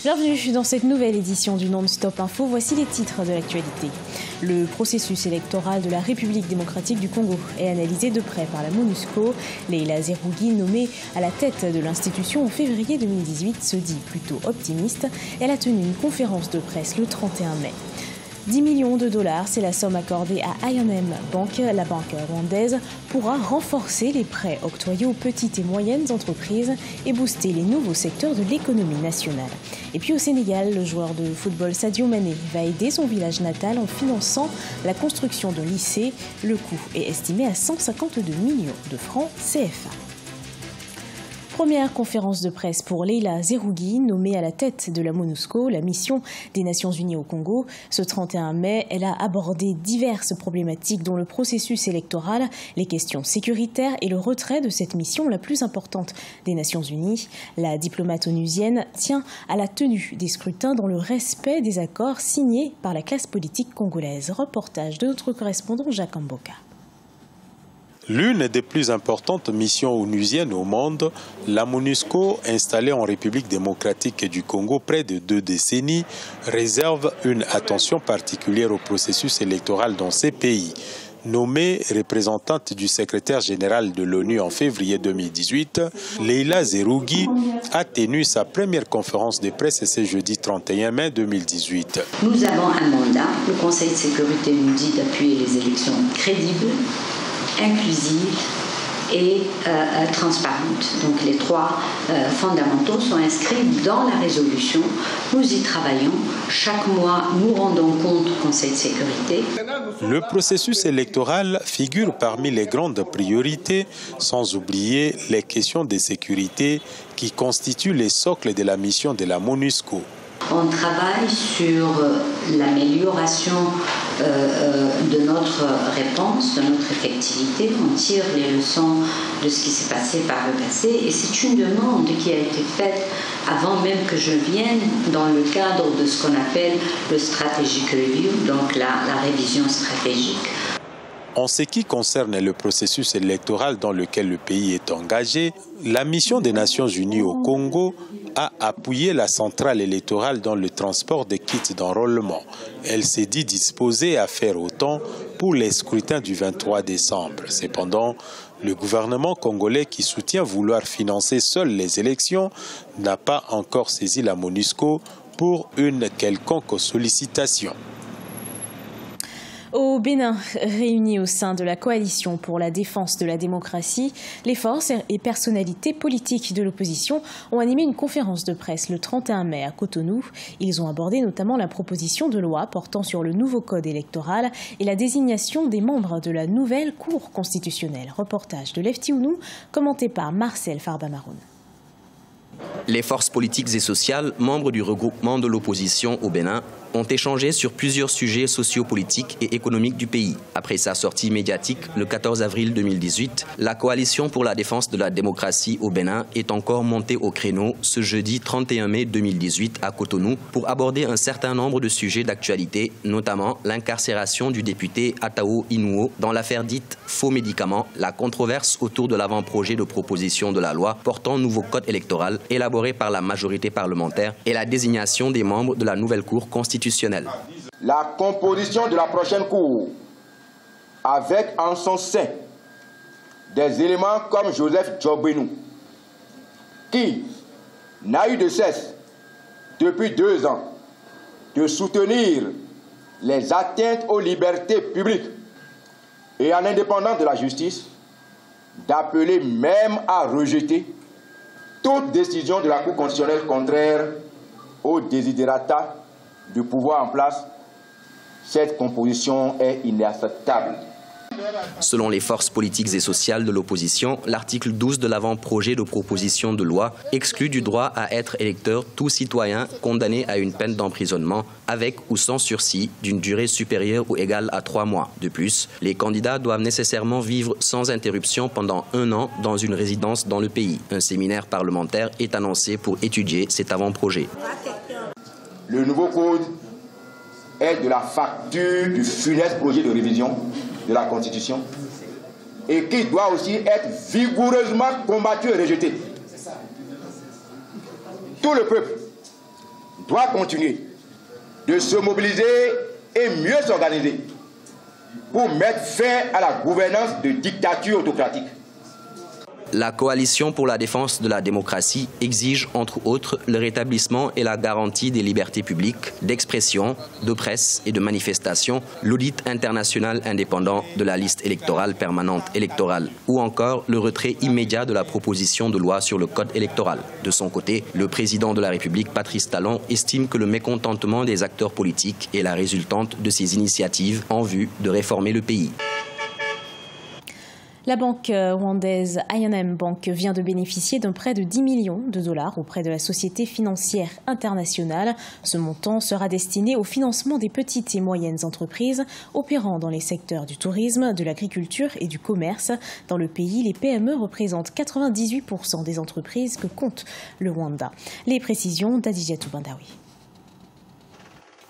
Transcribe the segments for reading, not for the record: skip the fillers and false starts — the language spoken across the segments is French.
Bienvenue dans cette nouvelle édition du Non-Stop Info. Voici les titres de l'actualité. Le processus électoral de la République démocratique du Congo est analysé de près par la MONUSCO. Leila Zerougui, nommée à la tête de l'institution en février 2018, se dit plutôt optimiste. Elle a tenu une conférence de presse le 31 mai. 10 millions de dollars, c'est la somme accordée à I&M Bank. La banque rwandaise pourra renforcer les prêts octroyés aux petites et moyennes entreprises et booster les nouveaux secteurs de l'économie nationale. Et puis au Sénégal, le joueur de football Sadio Mané va aider son village natal en finançant la construction d'un lycée. Le coût est estimé à 152 millions de francs CFA. Première conférence de presse pour Leila Zerougui, nommée à la tête de la MONUSCO, la mission des Nations Unies au Congo. Ce 31 mai, elle a abordé diverses problématiques dont le processus électoral, les questions sécuritaires et le retrait de cette mission la plus importante des Nations Unies. La diplomate onusienne tient à la tenue des scrutins dans le respect des accords signés par la classe politique congolaise. Reportage de notre correspondant Jacques Mboka. L'une des plus importantes missions onusiennes au monde, la MONUSCO, installée en République démocratique du Congo près de 2 décennies, réserve une attention particulière au processus électoral dans ces pays. Nommée représentante du secrétaire général de l'ONU en février 2018, Leila Zerougui a tenu sa première conférence de presse ce jeudi 31 mai 2018. Nous avons un mandat. Le Conseil de sécurité nous dit d'appuyer les élections crédibles, inclusive et transparente. Donc les 3 fondamentaux sont inscrits dans la résolution. Nous y travaillons. Chaque mois, nous rendons compte au Conseil de sécurité. Le processus électoral figure parmi les grandes priorités, sans oublier les questions de sécurité qui constituent les socles de la mission de la MONUSCO. On travaille sur l'amélioration de notre réponse, de notre effectivité. On tire les leçons de ce qui s'est passé par le passé. Et c'est une demande qui a été faite avant même que je vienne dans le cadre de ce qu'on appelle le Strategic Review, donc la révision stratégique. En ce qui concerne le processus électoral dans lequel le pays est engagé, la mission des Nations Unies au Congo a appuyé la centrale électorale dans le transport des kits d'enrôlement. Elle s'est dit disposée à faire autant pour les scrutins du 23 décembre. Cependant, le gouvernement congolais qui soutient vouloir financer seul les élections n'a pas encore saisi la MONUSCO pour une quelconque sollicitation. Au Bénin, réunis au sein de la coalition pour la défense de la démocratie, les forces et personnalités politiques de l'opposition ont animé une conférence de presse le 31 mai à Cotonou. Ils ont abordé notamment la proposition de loi portant sur le nouveau code électoral et la désignation des membres de la nouvelle Cour constitutionnelle. Reportage de Lefty Ounou, commenté par Marcel Fardamaroun. Les forces politiques et sociales, membres du regroupement de l'opposition au Bénin, ont échangé sur plusieurs sujets sociopolitiques et économiques du pays. Après sa sortie médiatique le 14 avril 2018, la coalition pour la défense de la démocratie au Bénin est encore montée au créneau ce jeudi 31 mai 2018 à Cotonou pour aborder un certain nombre de sujets d'actualité, notamment l'incarcération du député Atao Inouo dans l'affaire dite faux médicaments, la controverse autour de l'avant-projet de proposition de la loi portant nouveau code électoral élaboré par la majorité parlementaire et la désignation des membres de la nouvelle Cour constitutionnelle. La composition de la prochaine Cour, avec en son sein des éléments comme Joseph Djobenou, qui n'a eu de cesse, depuis 2 ans, de soutenir les atteintes aux libertés publiques et à l'indépendance de la justice, d'appeler même à rejeter toute décision de la Cour constitutionnelle contraire aux desiderata du pouvoir en place. Cette composition est inacceptable. Selon les forces politiques et sociales de l'opposition, l'article 12 de l'avant-projet de proposition de loi exclut du droit à être électeur tout citoyen condamné à une peine d'emprisonnement avec ou sans sursis d'une durée supérieure ou égale à 3 mois. De plus, les candidats doivent nécessairement vivre sans interruption pendant 1 an dans une résidence dans le pays. Un séminaire parlementaire est annoncé pour étudier cet avant-projet. Le nouveau code est de la facture du funeste projet de révision de la Constitution et qui doit aussi être vigoureusement combattu et rejeté. Tout le peuple doit continuer de se mobiliser et mieux s'organiser pour mettre fin à la gouvernance de dictature autocratique. La coalition pour la défense de la démocratie exige, entre autres, le rétablissement et la garantie des libertés publiques, d'expression, de presse et de manifestation, l'audit international indépendant de la liste électorale permanente électorale, ou encore le retrait immédiat de la proposition de loi sur le code électoral. De son côté, le président de la République, Patrice Talon, estime que le mécontentement des acteurs politiques est la résultante de ces initiatives en vue de réformer le pays. La banque rwandaise I&M Bank vient de bénéficier d'un prêt de 10 millions de dollars auprès de la Société financière internationale. Ce montant sera destiné au financement des petites et moyennes entreprises opérant dans les secteurs du tourisme, de l'agriculture et du commerce. Dans le pays, les PME représentent 98% des entreprises que compte le Rwanda. Les précisions d'Adijatou Bandawi.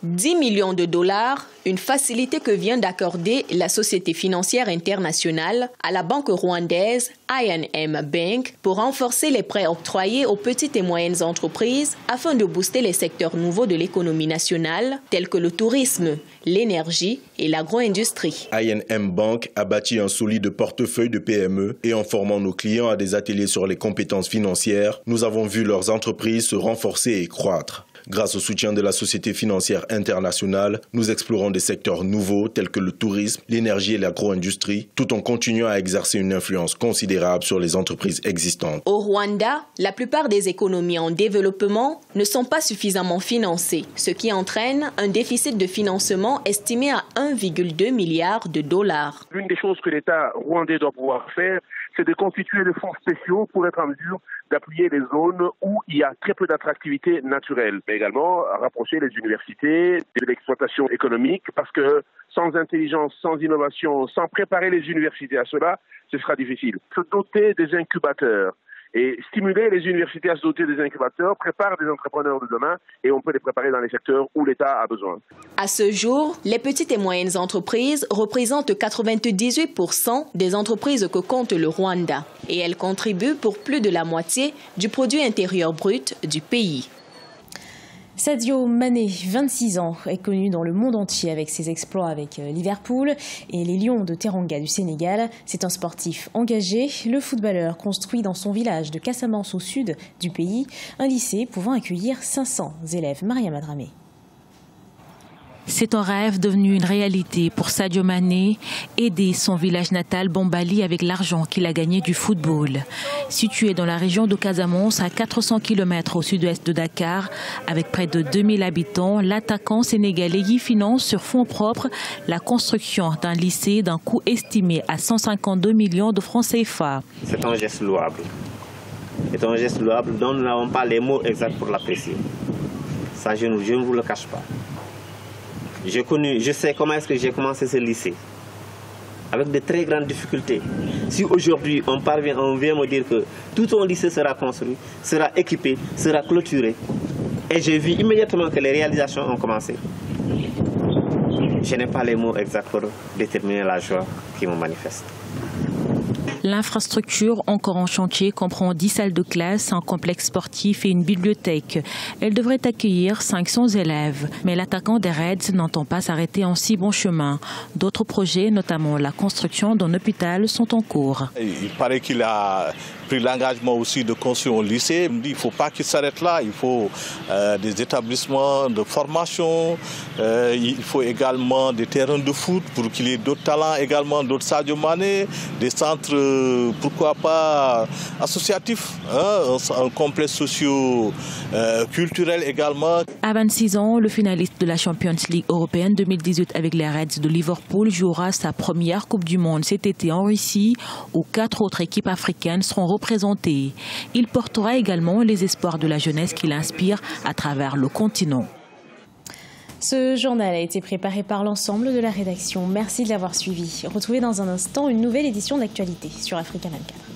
10 millions de dollars, une facilité que vient d'accorder la Société financière internationale à la banque rwandaise I&M Bank pour renforcer les prêts octroyés aux petites et moyennes entreprises afin de booster les secteurs nouveaux de l'économie nationale tels que le tourisme, l'énergie et l'agro-industrie. I&M Bank a bâti un solide portefeuille de PME et en formant nos clients à des ateliers sur les compétences financières, nous avons vu leurs entreprises se renforcer et croître. Grâce au soutien de la Société financière internationale, nous explorons des secteurs nouveaux tels que le tourisme, l'énergie et l'agro-industrie, tout en continuant à exercer une influence considérable sur les entreprises existantes. Au Rwanda, la plupart des économies en développement ne sont pas suffisamment financées, ce qui entraîne un déficit de financement estimé à 1,2 milliard de dollars. L'une des choses que l'État rwandais doit pouvoir faire, c'est de constituer des fonds spéciaux pour être en mesure d'appuyer les zones où il y a très peu d'attractivité naturelle, mais également rapprocher les universités de l'exploitation économique, parce que sans intelligence, sans innovation, sans préparer les universités à cela, ce sera difficile. Se doter des incubateurs et stimuler les universités à se doter des incubateurs prépare des entrepreneurs de demain et on peut les préparer dans les secteurs où l'État a besoin. À ce jour, les petites et moyennes entreprises représentent 98% des entreprises que compte le Rwanda et elles contribuent pour plus de la moitié du produit intérieur brut du pays. Sadio Mané, 26 ans, est connu dans le monde entier avec ses exploits avec Liverpool et les Lions de Teranga du Sénégal. C'est un sportif engagé. Le footballeur construit dans son village de Casamance au sud du pays un lycée pouvant accueillir 500 élèves. Mariam Adramé. C'est un rêve devenu une réalité pour Sadio Mané, aider son village natal Bombali avec l'argent qu'il a gagné du football. Situé dans la région de Casamance, à 400 km au sud-ouest de Dakar, avec près de 2000 habitants, l'attaquant sénégalais y finance sur fonds propres la construction d'un lycée d'un coût estimé à 152 millions de francs CFA. C'est un geste louable. C'est un geste louable dont nous n'avons pas les mots exacts pour l'apprécier. Ça, je ne vous le cache pas. Je sais comment est-ce que j'ai commencé ce lycée, avec de très grandes difficultés. Si aujourd'hui on vient me dire que tout ton lycée sera construit, sera équipé, sera clôturé, et j'ai vu immédiatement que les réalisations ont commencé, je n'ai pas les mots exacts pour déterminer la joie qui me manifeste. L'infrastructure, encore en chantier, comprend 10 salles de classe, un complexe sportif et une bibliothèque. Elle devrait accueillir 500 élèves. Mais l'attaquant des Reds n'entend pas s'arrêter en si bon chemin. D'autres projets, notamment la construction d'un hôpital, sont en cours. Il paraît qu'il a pris l'engagement aussi de construire un lycée. Il ne faut pas qu'il s'arrête là. Il faut des établissements de formation. Il faut également des terrains de foot pour qu'il y ait d'autres talents, également d'autres Sadio Mané, des centres pourquoi pas associatif, un complexe socio-culturel également. À 26 ans, le finaliste de la Champions League européenne 2018 avec les Reds de Liverpool jouera sa première Coupe du Monde cet été en Russie, où 4 autres équipes africaines seront représentées. Il portera également les espoirs de la jeunesse qu'il inspire à travers le continent. Ce journal a été préparé par l'ensemble de la rédaction. Merci de l'avoir suivi. Retrouvez dans un instant une nouvelle édition de l'actualité sur Africa 24.